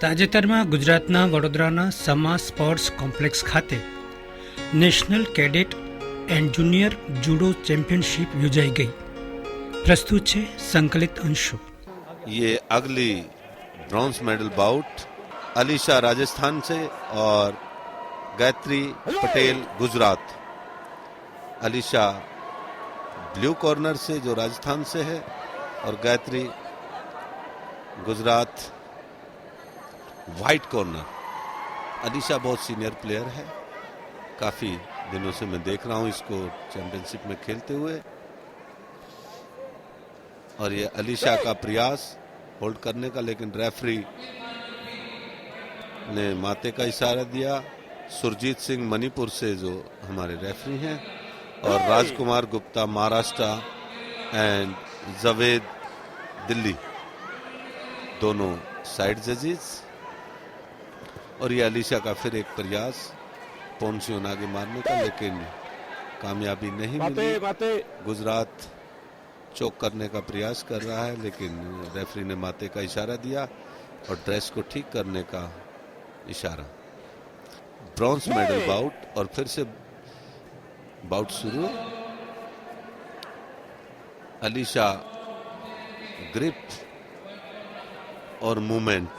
તાજેતરમાં ગુજરાતના વડોદરાના સમા સ્પોર્ટ્સ કોમ્પ્લેક્સ ખાતે national cadet and junior judo championship યોજાઈ ગઈ. પ્રસ્તુત છે સંકલિત અંશો. ये अगली bronze medal bout Alisha Rajasthan से और गायत्री पटेल गुजरात. अलीशा ब्लू कॉर्नर से जो राजस्थान से है और गायत्री गुजरात व्हाइट कॉर्नर. अलीशा बहुत सीनियर प्लेयर है, काफी दिनों से मैं देख रहा हूं इसको चैंपियनशिप में खेलते हुए. और ये अलीशा का प्रयास होल्ड करने का, लेकिन रेफरी ने माते का इशारा दिया. सुरजीत सिंह मणिपुर से जो हमारे रेफरी हैं, और राजकुमार गुप्ता महाराष्ट्र एंड जावेद दिल्ली दोनों साइड जजेस. और ये अलीशा का फिर एक प्रयास पोन्सियोन आगे मारने का, लेकिन कामयाबी नहीं मिली. गुजरात चौक करने का प्रयास कर रहा है, लेकिन रेफरी ने माते का इशारा दिया और ड्रेस को ठीक करने का इशारा. ब्रॉन्ज मेडल बाउट और फिर से बाउट शुरू. अलीशा ग्रिप और मूवमेंट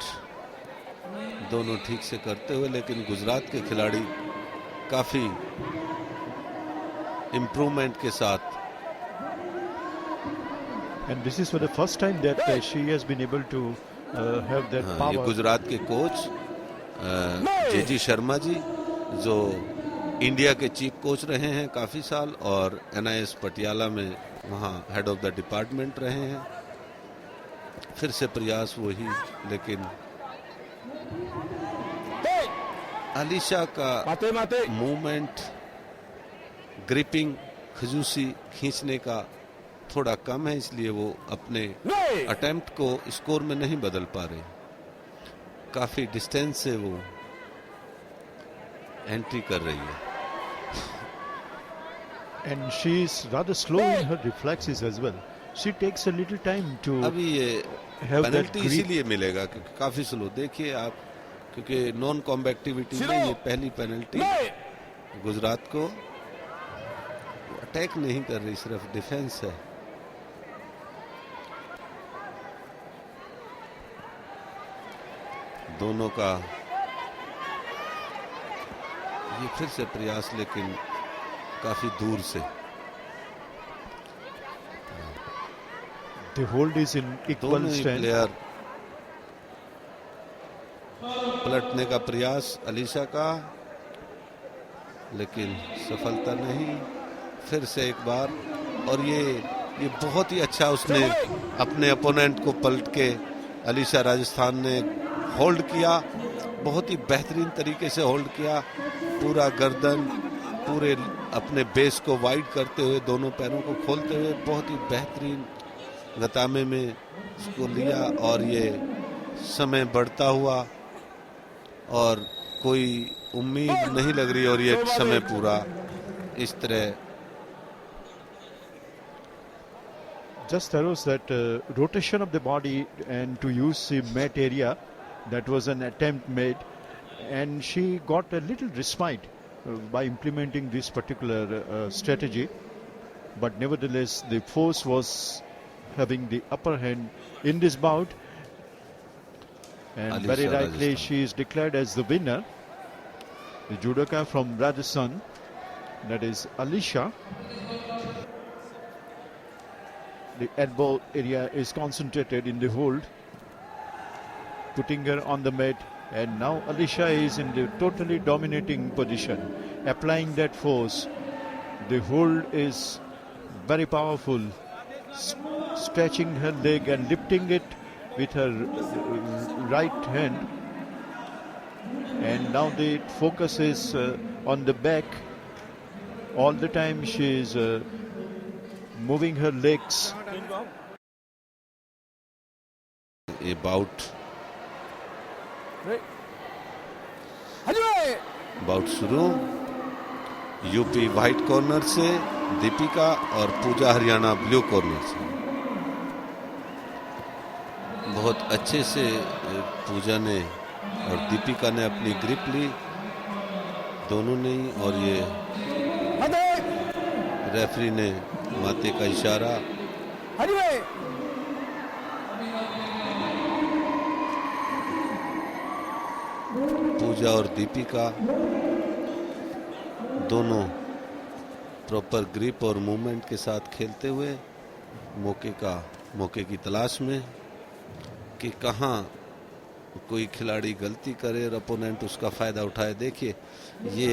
दोनों ठीक से करते हुए, लेकिन गुजरात के खिलाड़ी काफी इंप्रूवमेंट के साथ. And this is for the first time that she has been able to have that power. ये गुजरात के कोच जेजी शर्मा जी, जो इंडिया के चीफ कोच रहे हैं काफी साल, और NIS पटियाला में वहां हेड ऑफ द डिपार्टमेंट रहे हैं. फिर से प्रयास वही, लेकिन अलीशा का मूवमेंट, ग्रिपिंग, खजूसी खींचने का थोड़ा कम है, इसलिए वो अपने अटेम्प्ट को स्कोर में नहीं बदल पा रहे. काफी डिस्टेंस से वो एंट्री कर रही है. And she is rather slow in her reflexes as well. She takes a little time to अभी ये have that पेनल्टी grip. इसीलिए मिलेगा क्योंकि काफी स्लो. देखिए आप, क्योंकि नॉन कॉम्बैक्टिविटी में ये पहली पेनल्टी गुजरात को. अटैक नहीं कर रही, सिर्फ डिफेंस है. दोनों का ये फिर से प्रयास, लेकिन काफी दूर से. The hold is in equal दोनों ही strength. प्लेयर पलटने का प्रयास अलीशा का, लेकिन सफलता नहीं. फिर से एक बार, और ये बहुत ही अच्छा उसने अपने अपोनेंट को पलट के अलीशा राजस्थान ने होल्ड किया. बहुत ही बेहतरीन तरीके से होल्ड किया. पूरा गर्दन, पूरे अपने बेस को वाइड करते हुए, दोनों पैरों को खोलते हुए बहुत ही बेहतरीन गतामे में इसको लिया. और ये समय बढ़ता हुआ और कोई उम्मीद नहीं लग रही, और ये समय पूरा इस तरह. Just arose that rotation of the body and to use the mat area, that was an attempt made, and she got a little respite by implementing this particular strategy. But nevertheless, the force was having the upper hand in this bout, and Alisha very rightly Rajasthan. she is declared as the winner. The judoka from Rajasthan, that is Alisha. The elbow area is concentrated in the hold, putting her on the mat, and now Alisha is in the totally dominating position, applying that force. The hold is very powerful, stretching her leg and lifting it with her right hand. And now the focus is on the back. All the time she is moving her legs. ये bought शुरू. UP white corner से दीपिका और पूजा Haryana blue corner से. बहुत अच्छे से पूजा ने और दीपिका ने अपनी ग्रिप ली, दोनों ने ही, और ये रेफरी ने माते का इशारा। पूजा और दीपिका दोनों प्रॉपर ग्रिप और मूवमेंट के साथ खेलते हुए मौके की तलाश में कि कहाँ कोई खिलाड़ी गलती करे और अपोनेंट उसका फायदा उठाए। देखिए ये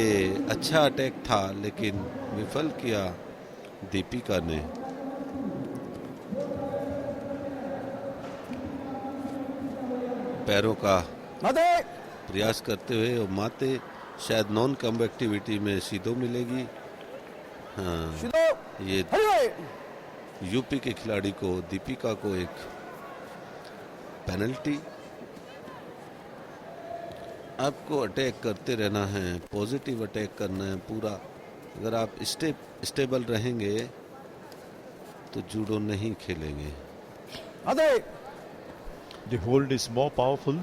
अच्छा अटैक था लेकिन विफल किया दीपिका ने। पैरों का प्रयास करते हुए, और माते शायद नॉन कम्बेक्टिविटी में सीधो मिलेगी। हाँ, ये यूपी के खिलाड़ी को, दीपिका को, एक पेनल्टी। आपको अटैक करते रहना है, पॉजिटिव अटैक करना है पूरा। अगर आप स्टेबल रहेंगे तो जूडो नहीं खेलेंगे। The hold is more powerful,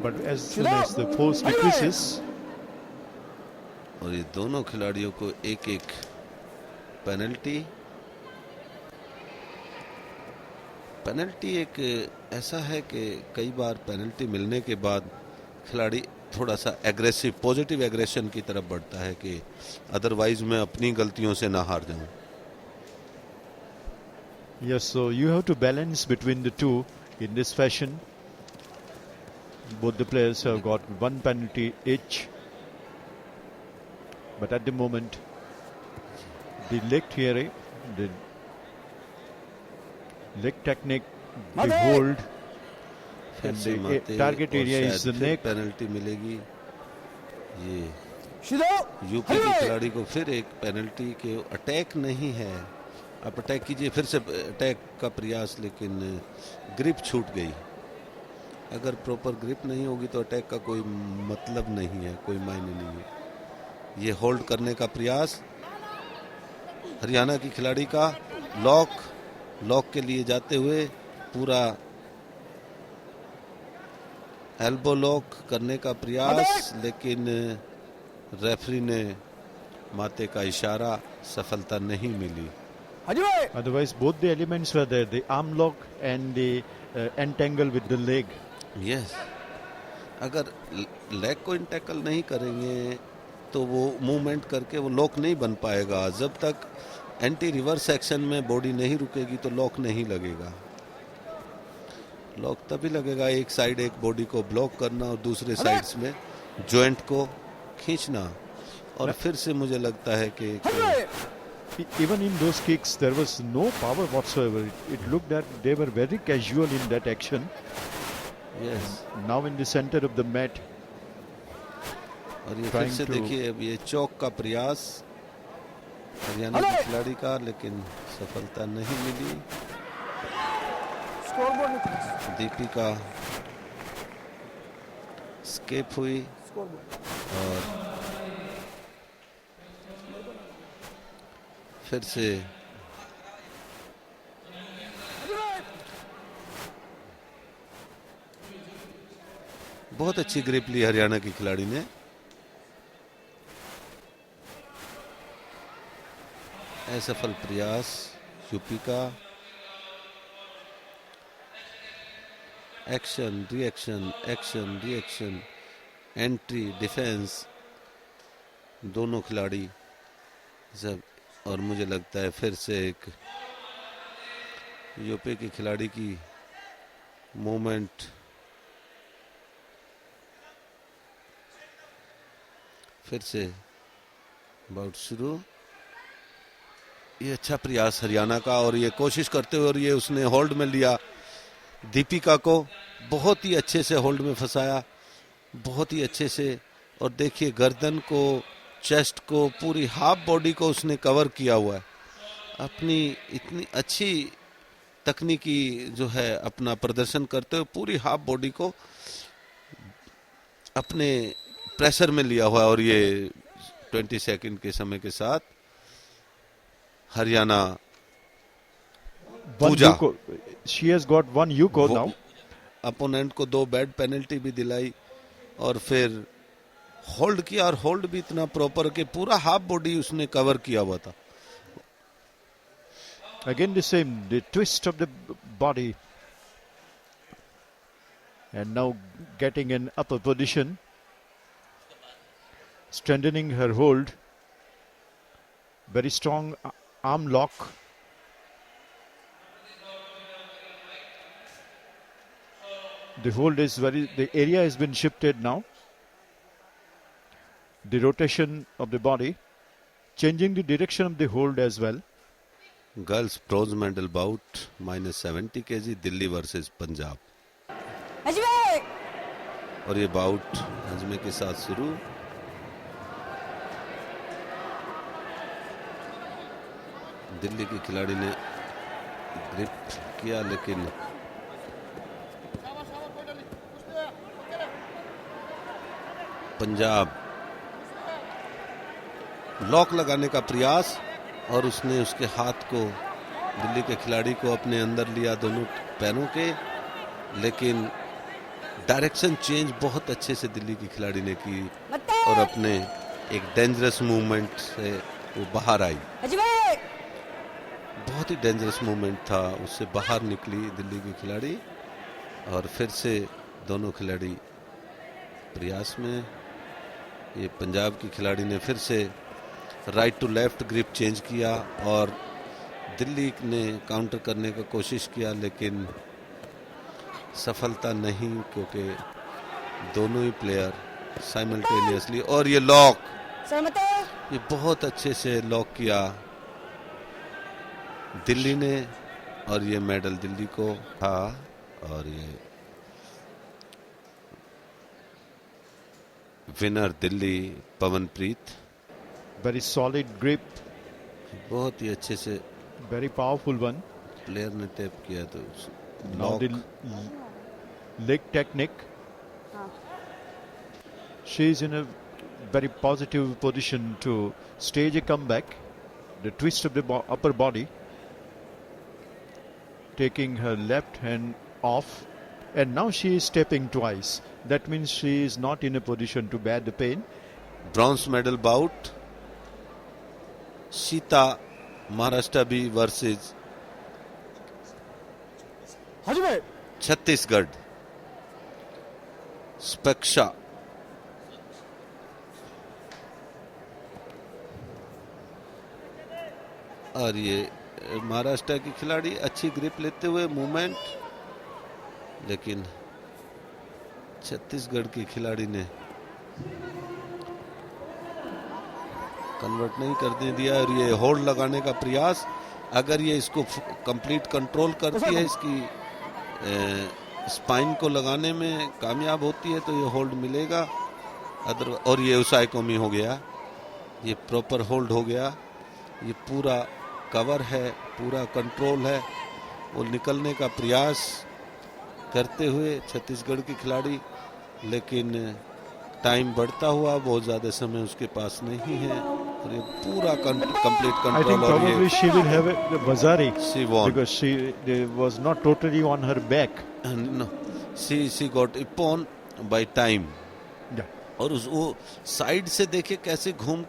but as soon as the force decreases, और ये दोनों खिलाड़ियों को एक एक पेनल्टी। पेनल्टी एक ऐसा है कि कई बार पेनल्टी मिलने के बाद खिलाड़ी थोड़ा सा एग्रेसिव, पॉजिटिव एग्रेशन की तरफ बढ़ता है कि अदरवाइज मैं अपनी गलतियों से ना हार जाऊं। yes, so you have to balance between the two in this fashion. Both the players have got one penalty each, but at the moment the leg theory, the leg technique, the hold, and the target area is the neck. Penalty मिलेगी। ये UP के खिलाड़ी को फिर एक penalty के attack नहीं है। आप अटैक कीजिए, फिर से अटैक का प्रयास, लेकिन ग्रिप छूट गई। अगर प्रॉपर ग्रिप नहीं होगी तो अटैक का कोई मतलब नहीं है, कोई मायने नहीं है। ये होल्ड करने का प्रयास हरियाणा की खिलाड़ी का, लॉक के लिए जाते हुए पूरा एल्बो लॉक करने का प्रयास, लेकिन रेफरी ने माते का इशारा, सफलता नहीं मिली। Otherwise, both the elements were there, the arm lock and the entangle with the leg. Yes. अगर लेग को इंटैकल नहीं करेंगे तो वो मूवमेंट करके वो लॉक नहीं बन पाएगा। जब तक एंटी रिवर्स एक्शन में बॉडी नहीं रुकेगी तो लॉक नहीं लगेगा। लॉक तभी लगेगा एक साइड, एक बॉडी को ब्लॉक करना और दूसरे साइड्स में जॉइंट को खींचना। और फिर से मुझे लगता है कि even in those kicks there was no power whatsoever. It looked that they were very casual in that action. Yes. Now in the center of the mat. और ये फिर से देखिए, अब ये चौक का प्रयास हरियाणा के खिलाड़ी का, लेकिन सफलता नहीं मिली। दीपिका स्केप हुई और फिर से बहुत अच्छी ग्रिप ली हरियाणा की खिलाड़ी ने। असफल प्रयास यूपी का। Action reaction, action reaction, entry defence, दोनों खिलाड़ी जब, और मुझे लगता है फिर से एक यूपी के खिलाड़ी की मूवमेंट फिर से बाउट शुरू। ये अच्छा प्रयास हरियाणा का, और ये कोशिश करते हुए, और ये उसने होल्ड में लिया दीपिका को, बहुत ही अच्छे से होल्ड में फंसाया, बहुत ही अच्छे से। और देखिए गर्दन को, चेस्ट को, पूरी हाफ बॉडी को उसने कवर किया हुआ है। अपनी इतनी अच्छी तकनीकी जो है अपना प्रदर्शन करते हुए पूरी हाफ बॉडी को अपने प्रेशर में लिया हुआ है। और ये 20 सेकंड के समय के साथ हरियाणा पूजा, she has got one yuko now. Opponent को 2 बैड पेनल्टी भी दिलाई और फिर होल्ड किया, और होल्ड भी इतना प्रॉपर कि पूरा हाफ बॉडी उसने कवर किया हुआ था. Again the same, the twist of the body, and now getting an upper position, strengthening her hold. Very strong arm lock. The hold is the area has been shifted now. The rotation of the body, changing the direction of the hold as well. Girls bronze medal bout -70 kg Delhi versus Punjab. और ये bought हजमे के साथ शुरू. दिल्ली की खिलाड़ी ने grip किया, लेकिन पंजाब लॉक लगाने का प्रयास, और उसने उसके हाथ को, दिल्ली के खिलाड़ी को अपने अंदर लिया दोनों पैरों के, लेकिन डायरेक्शन चेंज बहुत अच्छे से दिल्ली की खिलाड़ी ने की और अपने एक डेंजरस मूवमेंट से वो बाहर आई. बहुत ही डेंजरस मूवमेंट था, उससे बाहर निकली दिल्ली की खिलाड़ी और फिर से दोनों खिलाड़ी प्रयास में. ये पंजाब की खिलाड़ी ने फिर से right to left grip change किया और दिल्ली ने काउंटर करने का कोशिश किया, लेकिन सफलता नहीं, क्योंकि दोनों ही प्लेयर साइमल्टेनियसली. और ये लॉक, ये बहुत अच्छे से लॉक किया दिल्ली ने, और ये मेडल दिल्ली को था. और ये winner Delhi Pawanpreet. Very solid grip, बहुत ही अच्छे से very powerful one. प्लेयर ने टैप किया तो Now the leg technique. She is in a very positive position to stage a comeback. The twist of the upper body, taking her left hand off, and now she is stepping twice. That means she is not in a position to bear the pain. Bronze medal bout Sita Maharashtra भी versus Chhattisgarh स्पेक्षा. और ये महाराष्ट्र की खिलाड़ी अच्छी grip लेते हुए movement, लेकिन छत्तीसगढ़ की खिलाड़ी ने कन्वर्ट नहीं करने दिया. और ये होल्ड लगाने का प्रयास, अगर ये इसको कंप्लीट कंट्रोल करती है, इसकी स्पाइन को लगाने में कामयाब होती है, तो ये होल्ड मिलेगा. अदर और ये उसाइकोमी हो गया, ये प्रॉपर होल्ड हो गया, ये पूरा कवर है, पूरा कंट्रोल है. वो निकलने का प्रयास करते हुए छत्तीसगढ़ की खिलाड़ी, लेकिन टाइम बढ़ता हुआ, बहुत ज़्यादा समय उसके पास नहीं है. और ये पूरा कंप्लीट I कंट्रोल. think और probably ये she will have the Bazari she won. because she was not totally on her back. No, she got ippon by time. Yeah. और वो साइड से देखे कैसे घूम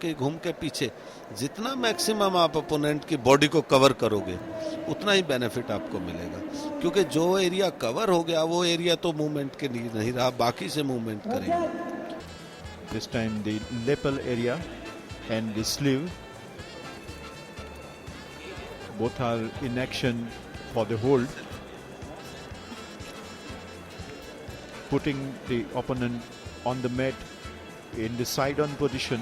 के पीछे, जितना मैक्सिमम आप अपोनेंट की बॉडी को कवर करोगे उतना ही बेनिफिट आपको मिलेगा, क्योंकि जो एरिया कवर हो गया वो एरिया तो मूवमेंट के लिए नहीं रहा, बाकी से मूवमेंट करेंगे. This time the lapel area and the sleeve both are in action for the hold, putting the opponent on the mat in the side on position,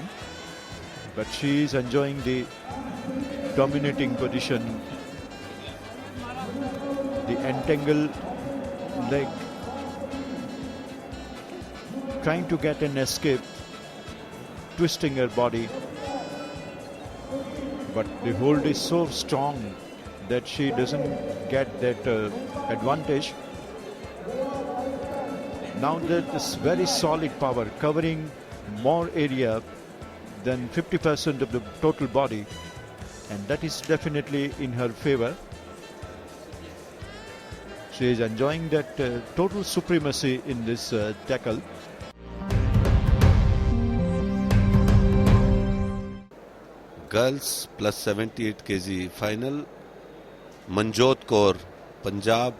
but she is enjoying the dominating position. The entangled leg, trying to get an escape, twisting her body, but the hold is so strong that she doesn't get that advantage. Now that is very solid power, covering more area than 50% of the total body, and that is definitely in her favor. She is enjoying that total supremacy in this tackle. Girls plus 78 KG final, Manjot Kaur Punjab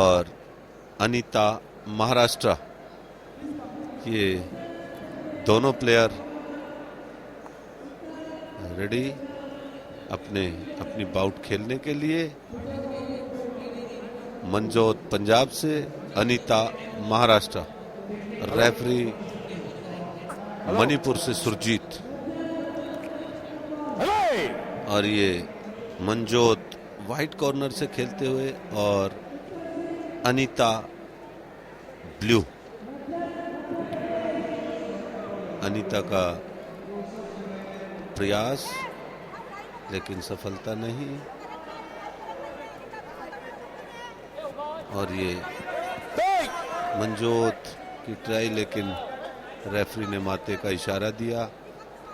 और अनीता महाराष्ट्र, ये दोनों player ready अपनी bought खेलने के लिए। मनजोत पंजाब से, Anita Maharashtra, referee Manipur से सुरजीत। और ये मनजोत वाइट कॉर्नर से खेलते हुए और अनीता ब्लू। अनीता का प्रयास लेकिन सफलता नहीं, और ये मनजोत की ट्राई, लेकिन रेफरी ने माते का इशारा दिया।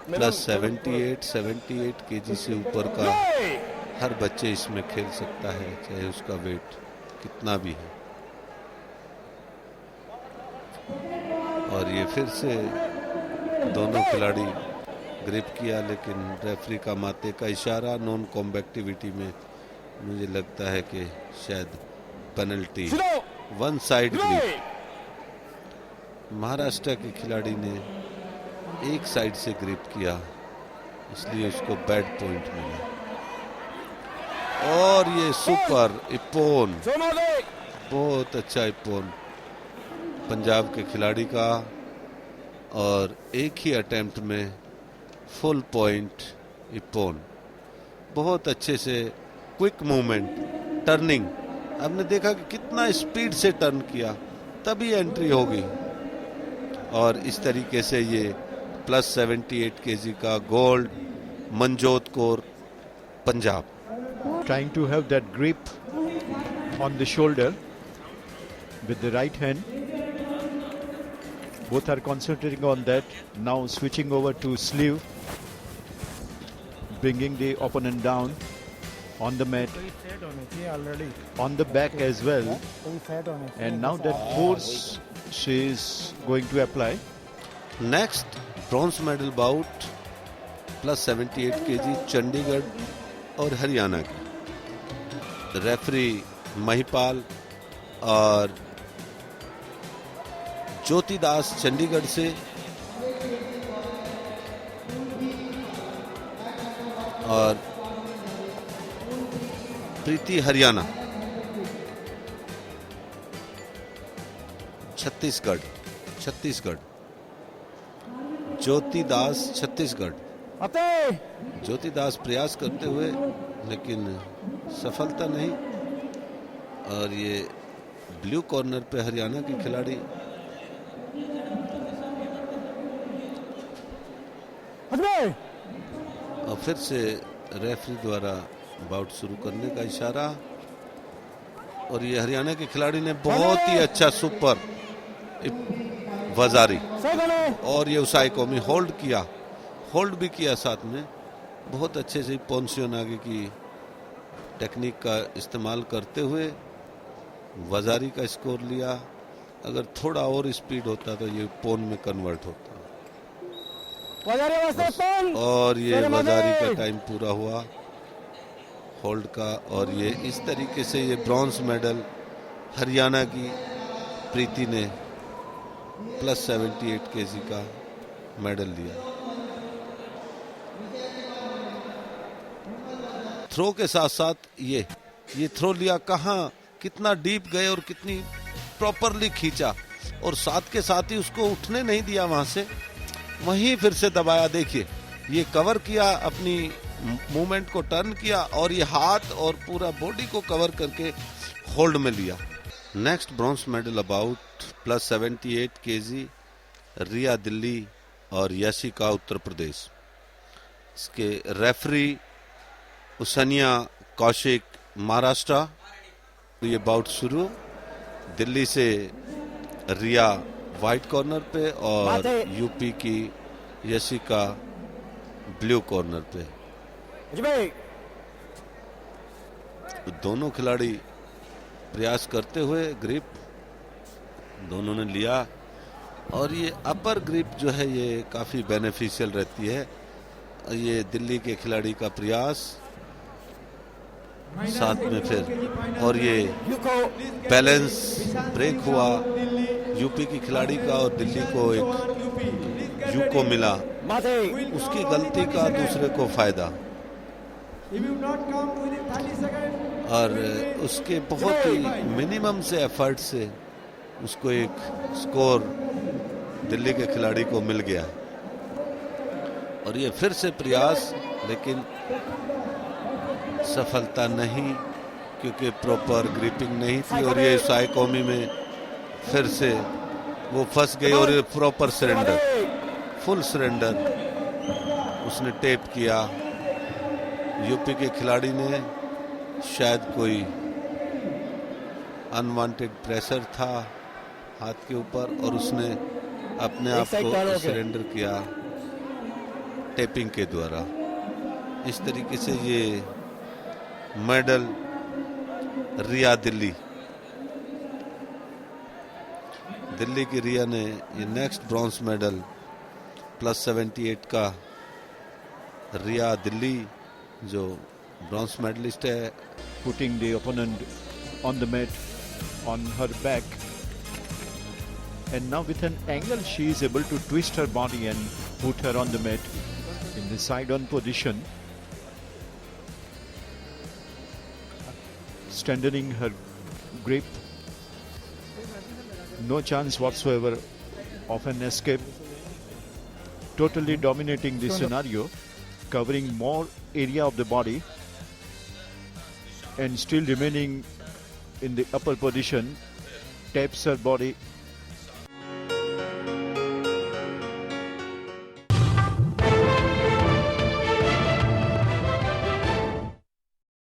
प्लस 78 केजी से ऊपर का हर बच्चे इसमें खेल सकता है, चाहे उसका वेट कितना भी है। और ये फिर से दोनों खिलाड़ी ग्रिप किया, लेकिन रेफरी का माते का इशारा। नॉन कॉम्बैक्टिविटी में मुझे लगता है कि शायद penalty, one side grip. Maharashtra के खिलाड़ी ने एक साइड से ग्रिप किया, इसलिए उसको बैड पॉइंट मिला। और ये सुपर इपोन, बहुत अच्छा इपोन पंजाब के खिलाड़ी का, और एक ही अटेम्प्ट में फुल पॉइंट इपोन। बहुत अच्छे से क्विक मूवमेंट, टर्निंग, आपने देखा कि कितना स्पीड से टर्न किया, तभी एंट्री होगी। और इस तरीके से ये प्लस 78 केजी का gold, Manjot Kaur Punjab. Trying to have that grip on the shoulder with the right hand. Both are concentrating on that. Now switching over to sleeve, bringing the opponent down on the mat, on the back as well. And now that force she is going to apply. Next bronze medal bout plus 78 KG Chandigarh और हरियाणा की। Referee Mahipal और ज्योति दास चंडीगढ़ से, और प्रीति हरियाणा, छत्तीसगढ़। ज्योति दास छत्तीसगढ़। ज्योति दास प्रयास करते हुए लेकिन सफलता नहीं, और ये ब्लू कॉर्नर पे हरियाणा की खिलाड़ी। और फिर से रेफरी द्वारा बाउट शुरू करने का इशारा, और ये हरियाणा के खिलाड़ी ने बहुत ही अच्छा सुपर वजारी, और ये उसाई कौमी होल्ड भी किया साथ में। बहुत अच्छे से पोंसियोन आगे की टेक्निक का इस्तेमाल करते हुए वजारी का स्कोर लिया। अगर थोड़ा और स्पीड होता तो ये पोन में कन्वर्ट होता। और ये वजारी का टाइम पूरा हुआ होल्ड का, और ये इस तरीके से ये ब्रॉन्ज मेडल हरियाणा की प्रीति ने प्लस 78 केजी का मेडल लिया। थ्रो के साथ साथ ये थ्रो लिया, कहाँ कितना डीप गए और कितनी प्रॉपरली खींचा, और साथ के साथ ही उसको उठने नहीं दिया वहां से, वहीं फिर से दबाया। देखिए ये कवर किया, अपनी मूवमेंट को टर्न किया, और ये हाथ और पूरा बॉडी को कवर करके होल्ड में लिया। Next bronze medal about plus 78 KG Riya Delhi और यशिका उत्तर प्रदेश। इसके रेफरी उसनिया कौशिक महाराष्ट्र। ये बाउट शुरू, दिल्ली से रिया वाइट कॉर्नर पे और यूपी की यशिका ब्लू कॉर्नर पे। दोनों खिलाड़ी प्रयास करते हुए ग्रिप दोनों ने लिया, और ये अपर ग्रिप जो है ये काफ़ी बेनिफिशियल रहती है। ये दिल्ली के खिलाड़ी का प्रयास, साथ में फिर और ये बैलेंस ब्रेक हुआ यूपी की खिलाड़ी का, और दिल्ली को एक यूको मिला, उसकी गलती का दूसरे को फायदा, और उसके बहुत ही मिनिमम से एफर्ट से उसको एक स्कोर दिल्ली के खिलाड़ी को मिल गया। और ये फिर से प्रयास, लेकिन सफलता नहीं, क्योंकि प्रॉपर ग्रिपिंग नहीं थी, और ये साई कौमी में फिर से वो फंस गई, और ये प्रॉपर सरेंडर, फुल सरेंडर उसने टेप किया। यूपी के खिलाड़ी ने शायद कोई अनवांटेड प्रेशर था हाथ के ऊपर, और उसने अपने आप को सरेंडर किया टेपिंग के द्वारा। इस तरीके से ये मेडल रिया दिल्ली की रिया ने ये नेक्स्ट ब्रॉन्ज मेडल +78 का, रिया दिल्ली जो ब्रॉन्ज मेडलिस्ट है, putting the opponent on the mat on her back, and now with an angle she is able to twist her body and put her on the mat in the side on position, strengthening her grip. No chance whatsoever of an escape. Totally dominating the scenario, covering more area of the body and still remaining in the upper position, taps her body